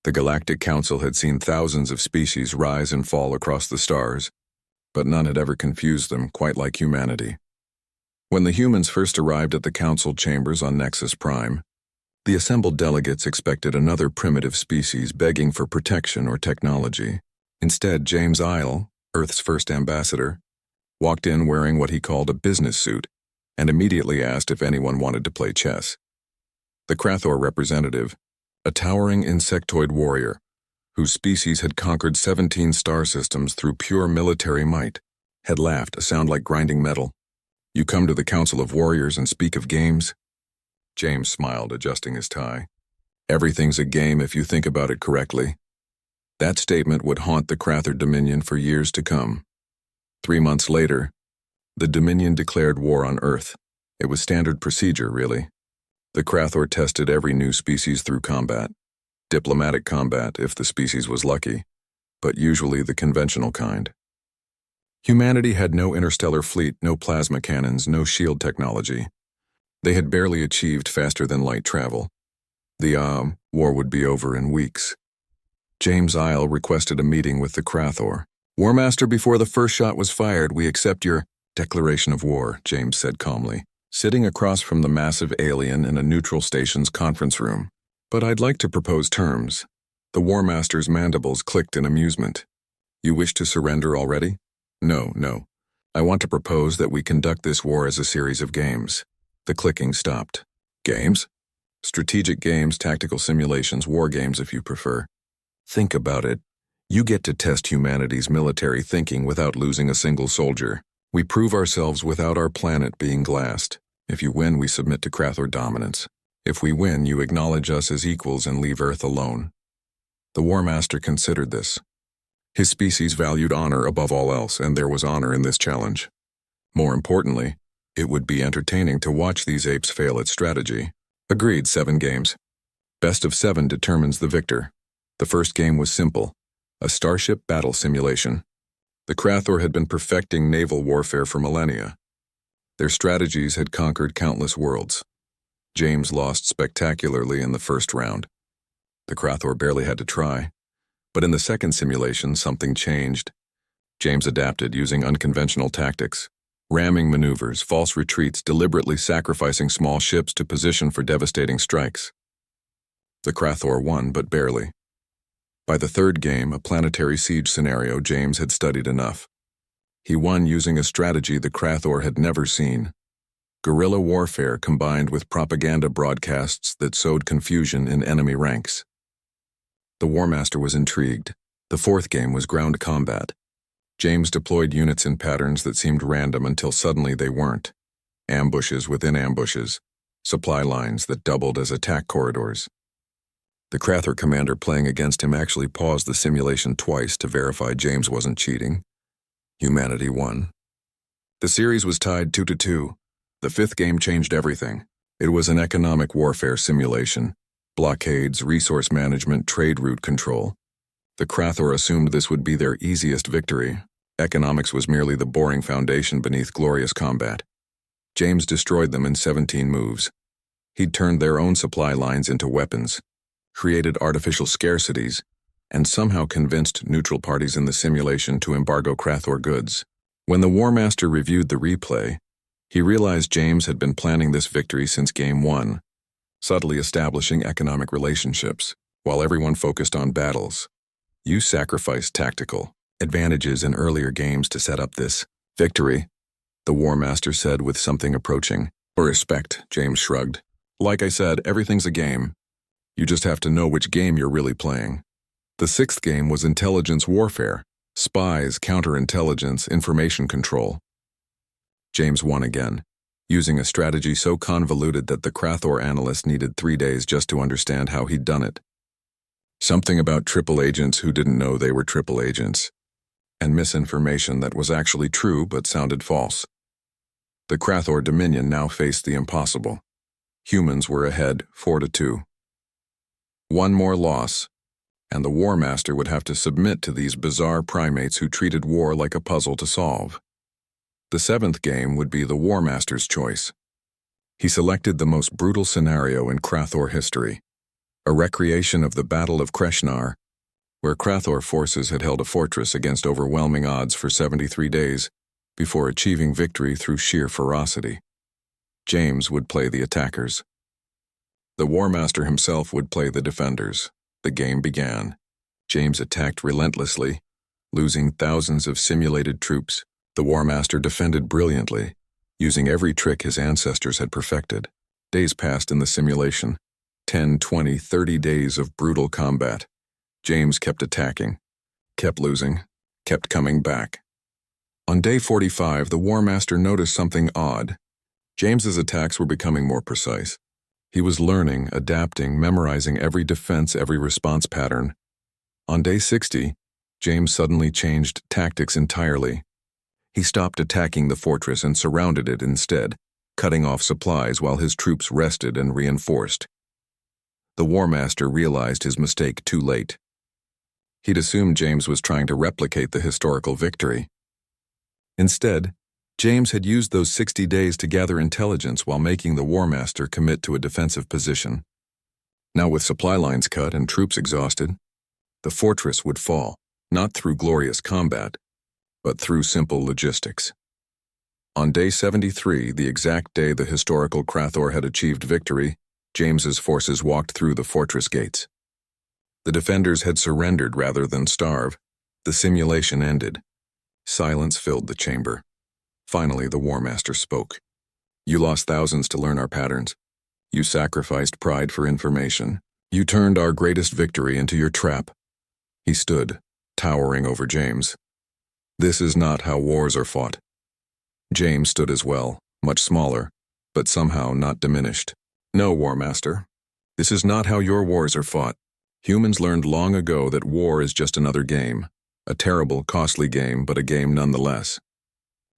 The Galactic Council had seen thousands of species rise and fall across the stars, but none had ever confused them quite like humanity. When the humans first arrived at the Council chambers on Nexus Prime, the assembled delegates expected another primitive species begging for protection or technology. Instead, James Isle, Earth's first ambassador, walked in wearing what he called a business suit and immediately asked if anyone wanted to play chess. The Krathor representative, a towering insectoid warrior, whose species had conquered 17 star systems through pure military might, had laughed, a sound like grinding metal. "You come to the Council of Warriors and speak of games?" James smiled, adjusting his tie. "Everything's a game if you think about it correctly." That statement would haunt the Krathor Dominion for years to come. 3 months later, the Dominion declared war on Earth. It was standard procedure, really. The Krathor tested every new species through combat. Diplomatic combat, if the species was lucky, but usually the conventional kind. Humanity had no interstellar fleet, no plasma cannons, no shield technology. They had barely achieved faster-than-light travel. The war would be over in weeks. James Isle requested a meeting with the Krathor. "War Master, before the first shot was fired, we accept your declaration of war," James said calmly, sitting across from the massive alien in a neutral station's conference room. "But I'd like to propose terms." The War Master's mandibles clicked in amusement. "You wish to surrender already?" No. I want to propose that we conduct this war as a series of games." The clicking stopped. "Games?" "Strategic games, tactical simulations, war games if you prefer. Think about it. You get to test humanity's military thinking without losing a single soldier. We prove ourselves without our planet being glassed. If you win, we submit to Krathor dominance. If we win, you acknowledge us as equals and leave Earth alone." The War Master considered this. His species valued honor above all else, and there was honor in this challenge. More importantly, it would be entertaining to watch these apes fail at strategy. Agreed, 7 games. Best of 7 determines the victor. The first game was simple, a starship battle simulation. The Krathor had been perfecting naval warfare for millennia. Their strategies had conquered countless worlds. James lost spectacularly in the first round. The Krathor barely had to try. But in the second simulation, something changed. James adapted using unconventional tactics, ramming maneuvers, false retreats, deliberately sacrificing small ships to position for devastating strikes. The Krathor won, but barely. By the third game, a planetary siege scenario, James had studied enough. He won using a strategy the Krathor had never seen. Guerrilla warfare combined with propaganda broadcasts that sowed confusion in enemy ranks. The War Master was intrigued. The fourth game was ground combat. James deployed units in patterns that seemed random until suddenly they weren't. Ambushes within ambushes, supply lines that doubled as attack corridors. The Krathor commander playing against him actually paused the simulation twice to verify James wasn't cheating. Humanity won. The series was tied 2-2. The fifth game changed everything. It was an economic warfare simulation. Blockades, resource management, trade route control. The Krathor assumed this would be their easiest victory. Economics was merely the boring foundation beneath glorious combat. James destroyed them in 17 moves. He'd turned their own supply lines into weapons, created artificial scarcities, and somehow convinced neutral parties in the simulation to embargo Krathor goods. When the War Master reviewed the replay, he realized James had been planning this victory since Game 1, subtly establishing economic relationships, while everyone focused on battles. You sacrificed tactical advantages in earlier games to set up this victory, the War Master said with something approaching. "Respect," James shrugged. "Like I said, everything's a game. You just have to know which game you're really playing." The sixth game was intelligence warfare, spies, counterintelligence, information control. James won again, using a strategy so convoluted that the Krathor analyst needed 3 days just to understand how he'd done it. Something about triple agents who didn't know they were triple agents, and misinformation that was actually true but sounded false. The Krathor Dominion now faced the impossible. Humans were ahead 4-2. One more loss, and the War Master would have to submit to these bizarre primates who treated war like a puzzle to solve. The seventh game would be the War Master's choice. He selected the most brutal scenario in Krathor history, a recreation of the Battle of Kreshnar, where Krathor forces had held a fortress against overwhelming odds for 73 days before achieving victory through sheer ferocity. James would play the attackers. The War Master himself would play the defenders. The game began. James attacked relentlessly, losing thousands of simulated troops. The War Master defended brilliantly, using every trick his ancestors had perfected. Days passed in the simulation. 10, 20, 30 days of brutal combat. James kept attacking, kept losing, kept coming back. On day 45, the War Master noticed something odd. James's attacks were becoming more precise. He was learning, adapting, memorizing every defense, every response pattern. On day 60, James suddenly changed tactics entirely. He stopped attacking the fortress and surrounded it instead, cutting off supplies while his troops rested and reinforced. The War Master realized his mistake too late. He'd assumed James was trying to replicate the historical victory. Instead, James had used those 60 days to gather intelligence while making the War Master commit to a defensive position. Now, with supply lines cut and troops exhausted, the fortress would fall, not through glorious combat, but through simple logistics. On day 73, the exact day the historical Krathor had achieved victory, James's forces walked through the fortress gates. The defenders had surrendered rather than starve. The simulation ended. Silence filled the chamber. Finally, the War Master spoke. "You lost thousands to learn our patterns. You sacrificed pride for information. You turned our greatest victory into your trap." He stood, towering over James. "This is not how wars are fought." James stood as well, much smaller, but somehow not diminished. "No, War Master. This is not how your wars are fought. Humans learned long ago that war is just another game. A terrible, costly game, but a game nonetheless.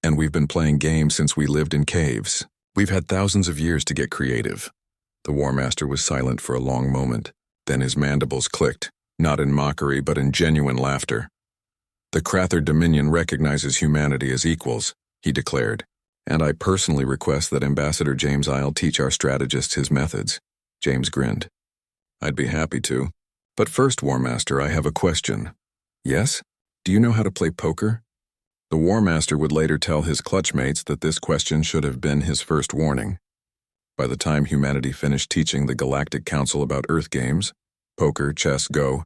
And we've been playing games since we lived in caves. We've had thousands of years to get creative." The War Master was silent for a long moment. Then his mandibles clicked, not in mockery but in genuine laughter. "The Krathor Dominion recognizes humanity as equals," he declared, "and I personally request that Ambassador James Isle teach our strategists his methods." James grinned. "I'd be happy to. But first, War Master, I have a question." "Yes? Do you know how to play poker?" The War Master would later tell his clutchmates that this question should have been his first warning. By the time humanity finished teaching the Galactic Council about Earth games, poker, chess, Go,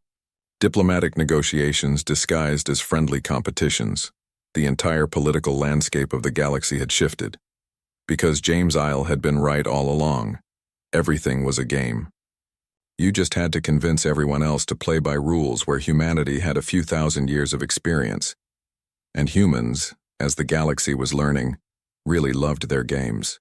diplomatic negotiations disguised as friendly competitions, the entire political landscape of the galaxy had shifted. Because James Isle had been right all along. Everything was a game. You just had to convince everyone else to play by rules where humanity had a few thousand years of experience. And humans, as the galaxy was learning, really loved their games.